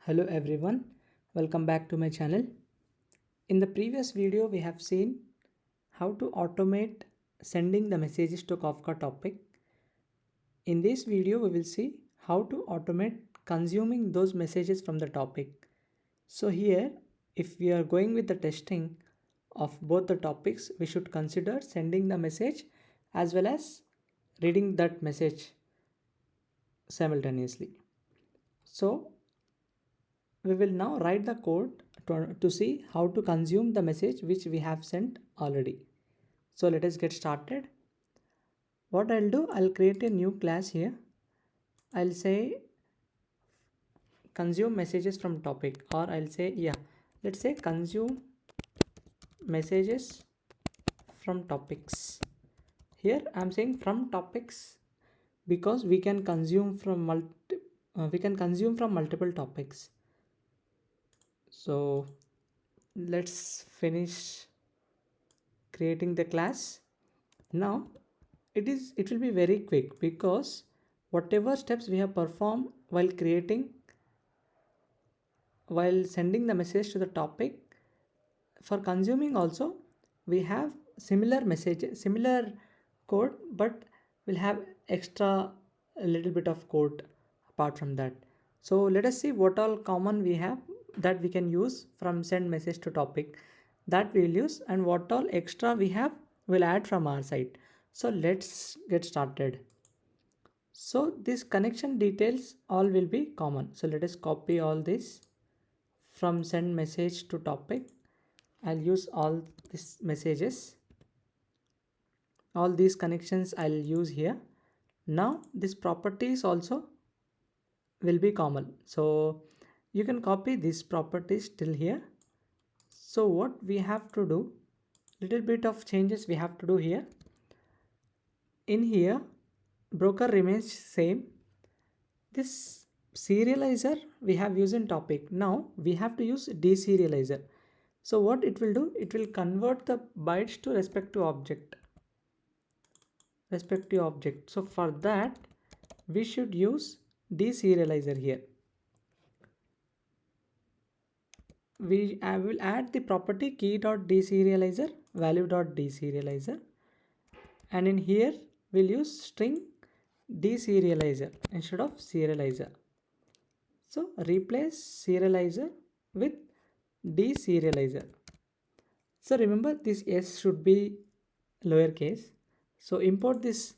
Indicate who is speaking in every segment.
Speaker 1: Hello everyone, welcome back to my channel. In the previous video we have seen how to automate sending the messages to Kafka topic. In this video we will see how to automate consuming those messages from the topic. So here if we are going with the testing of both the topics, we should consider sending the message as well as reading that message simultaneously. So we will now write the code to see how to consume the message which we have sent already. So let us get started. What I'll do, I'll create a new class here. I'll say consume messages from topic, or I'll say, let's say consume messages from topics. Here I'm saying from topics because we can consume from multiple topics. So let's finish creating the class. Now it will be very quick because whatever steps we have performed while sending the message to the topic, for consuming also we have similar code, but we'll have extra a little bit of code apart from that. So let us see what all common we have that we can use from send message to topic, that we'll use, and what all extra we have we'll add from our side. So let's get started. So these connection details all will be common. So let us copy all this from send message to topic. I'll use all these messages. All these connections I'll use here. Now this properties also will be common. So you can copy these properties till here. So what we have to do, little bit of changes we have to do here. In here, broker remains same. This serializer we have used in topic. Now we have to use deserializer. So what it will do, it will convert the bytes to respective object. So for that we should use deserializer here. I will add the property key.deserializer, value.deserializer, and in here we'll use string deserializer instead of serializer. So replace serializer with deserializer. So remember this s should be lowercase. So import this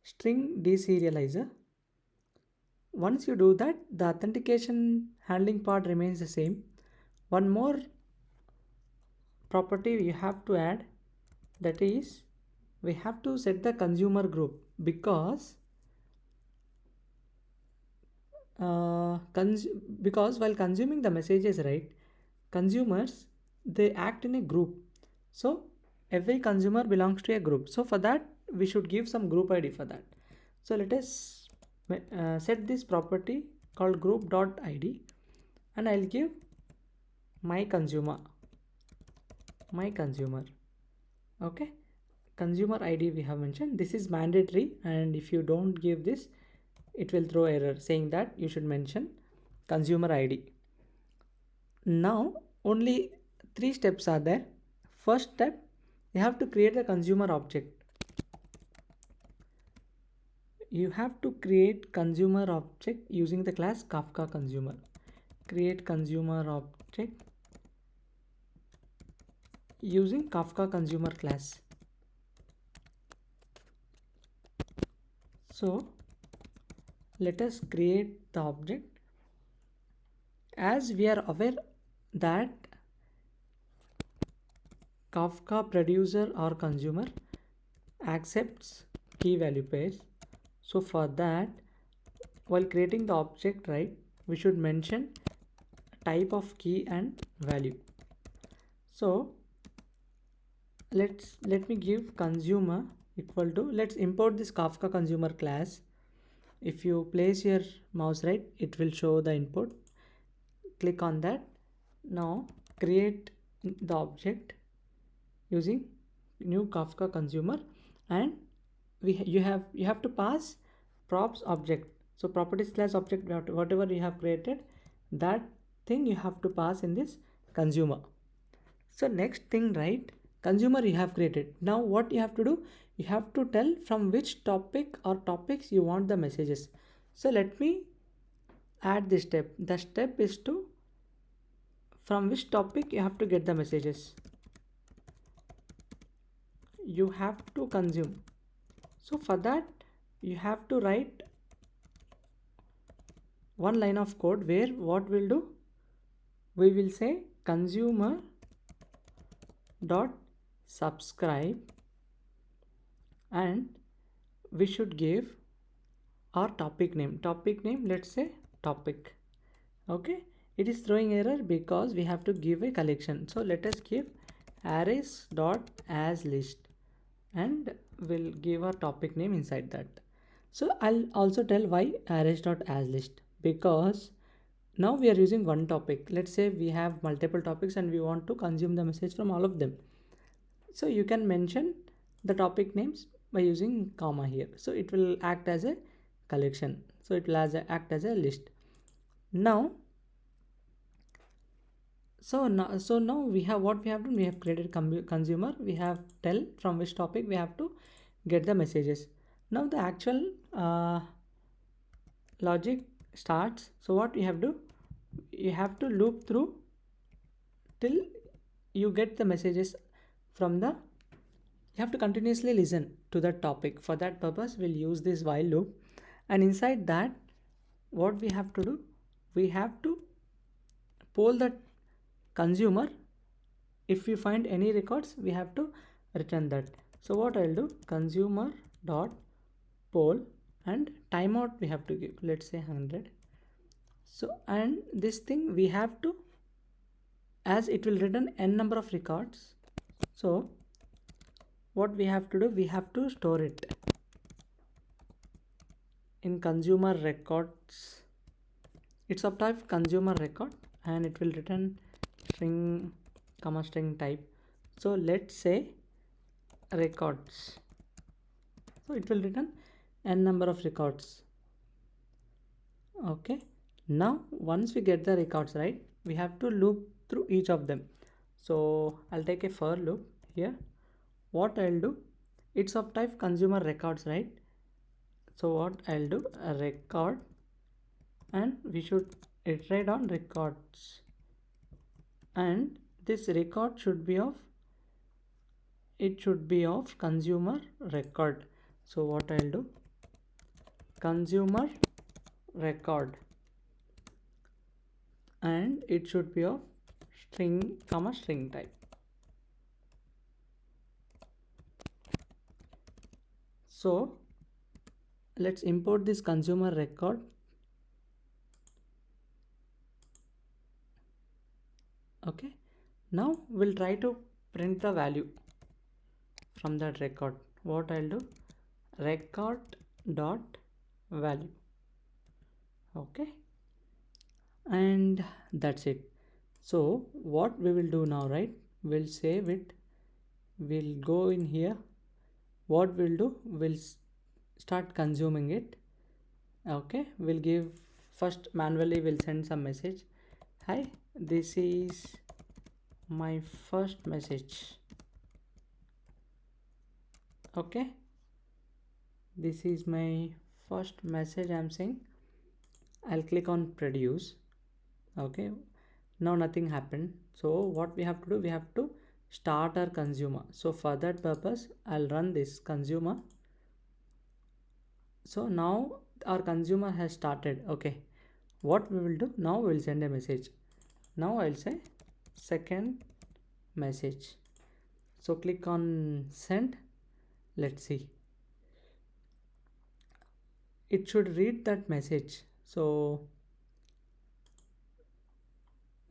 Speaker 1: string deserializer. Once you do that, the authentication handling part remains the same. One more property we have to add, that is we have to set the consumer group, because while consuming the messages, right, consumers they act in a group. So every consumer belongs to a group. So for that we should give some group ID for that. So let us set this property called group.id, and I'll give my consumer. Okay, consumer ID we have mentioned. This is mandatory, and if you don't give this, it will throw error saying that you should mention consumer ID. Now only 3 steps are there. First step, you have to create the consumer object. You have to create consumer object using the class Kafka consumer. Create consumer object using Kafka consumer class. So let us create the object. As we are aware that Kafka producer or consumer accepts key value pairs. So for that, while creating the object, right, we should mention type of key and value. So let me give consumer equal to, let's import this Kafka consumer class. If you place your mouse right, it will show the input. Click on that. Now create the object using new Kafka consumer, and you have to pass props object. So properties class object, whatever you have created, that thing you have to pass in this consumer. So next thing, right, consumer you have created. Now what you have to do, you have to tell from which topic or topics you want the messages. So let me add this step. The step is to, from which topic you have to get the messages, you have to consume. So for that you have to write one line of code where what we'll do, we will say consumer dot subscribe, and we should give our topic name, let's say topic. Okay, it is throwing error because we have to give a collection. So let us give arrays dot as list, and we'll give our topic name inside that. So I'll also tell why arrays dot as list, because now we are using one topic. Let's say we have multiple topics and we want to consume the message from all of them. So you can mention the topic names by using comma here. So it will act as a collection. So it will act as a list. Now, so now we have, what we have done, we have created consumer, we have tell from which topic we have to get the messages. Now the actual logic starts. So what you have to do, you have to loop through till you get the messages from the, you have to continuously listen to that topic. For that purpose we'll use this while loop, and inside that what we have to do, we have to poll the consumer. If we find any records we have to return that. So what I'll do, consumer dot poll, and timeout we have to give, let's say 100. So and this thing we have to, as it will return n number of records, so what we have to do, we have to store it in consumer records. It's of type consumer record, and it will return string comma string type. So let's say records, so it will return n number of records. Okay, now once we get the records, right, we have to loop through each of them. So I'll take a for loop here. What I'll do, it's of type consumer records, right? So what I'll do, a record, and we should iterate on records, and this record should be of, it should be of consumer record. So what I'll do, consumer record, and it should be of string comma string type. So let's import this consumer record. Okay, now we'll try to print the value from that record. What I'll do, record dot value. Okay, and that's it. So what we will do now, right, we'll save it, we'll go in here. What we'll do, we'll start consuming it. Okay, we'll give, first manually we'll send some message, hi, this is my first message. Okay, this is my first message, I'm saying. I'll click on produce. Okay, now nothing happened. So what we have to do, we have to start our consumer. So for that purpose I'll run this consumer. So now our consumer has started. Okay, what we will do now, we'll send a message. Now I'll say second message. So click on send. Let's see, it should read that message. So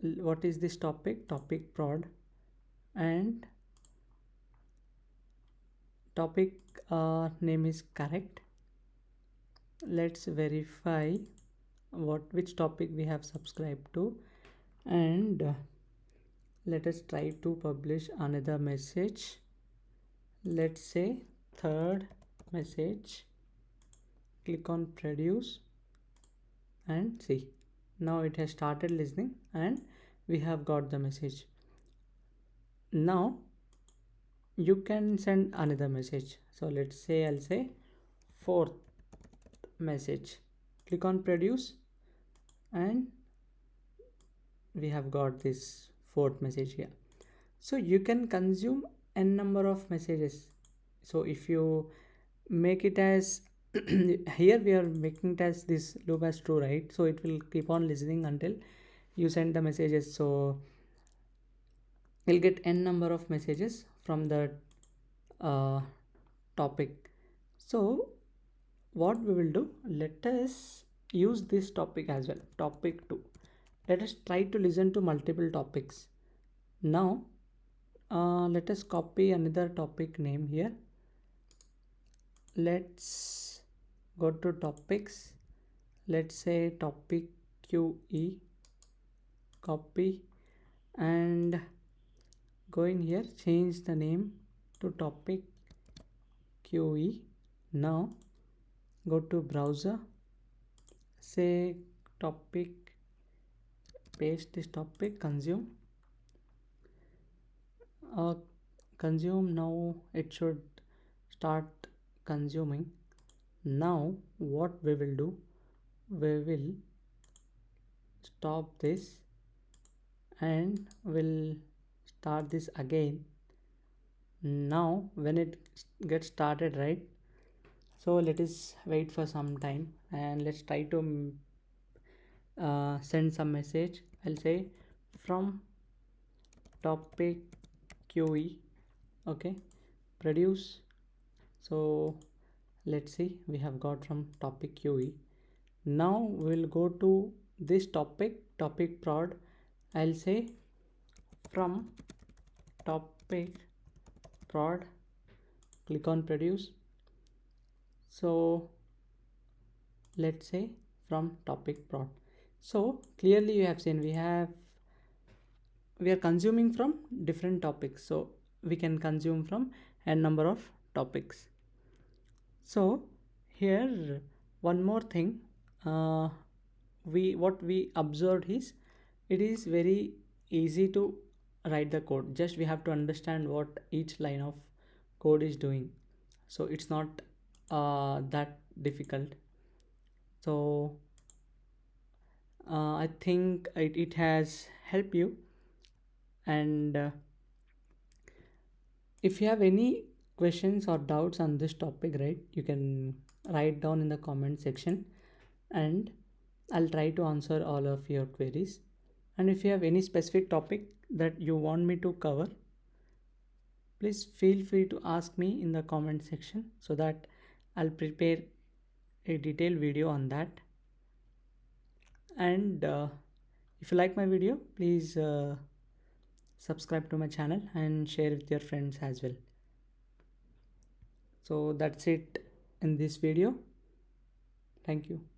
Speaker 1: what is this topic, topic prod, and topic name is correct. Let's verify which topic we have subscribed to, and let us try to publish another message. Let's say third message. Click on produce and see, Now it has started listening and we have got the message. Now you can send another message. So let's say I'll say fourth message. Click on produce and we have got this fourth message here. So you can consume n number of messages. So if you make it as here we are making it as this loop as true, right? So it will keep on listening until you send the messages. So you'll get n number of messages from the uh, topic. So what we will do, let us use this topic as well, topic 2. Let us try to listen to multiple topics. Now let us copy another topic name here. Let's go to topics. Let's say topic QE, copy, and go in here, change the name to topic QE. Now go to browser, say topic, paste this topic, consume. Consume. Now it should start consuming. Now what we will do, we will stop this and we'll start this again. Now when it gets started, right? So let us wait for some time and let's try to send some message. I'll say from topic QE, okay, produce. So let's see, we have got from topic QE. Now we'll go to this topic prod. I'll say from topic prod, click on produce. So let's say from topic prod. So clearly you have seen we are consuming from different topics, so we can consume from n number of topics. So here one more thing, uh, what we observed is it is very easy to write the code. Just we have to understand what each line of code is doing. So it's not that difficult. So I think it has helped you. And if you have any questions or doubts on this topic, right, you can write down in the comment section and I'll try to answer all of your queries. And if you have any specific topic that you want me to cover, please feel free to ask me in the comment section so that I'll prepare a detailed video on that. And if you like my video, please subscribe to my channel and share with your friends as well. So that's it in this video. Thank you.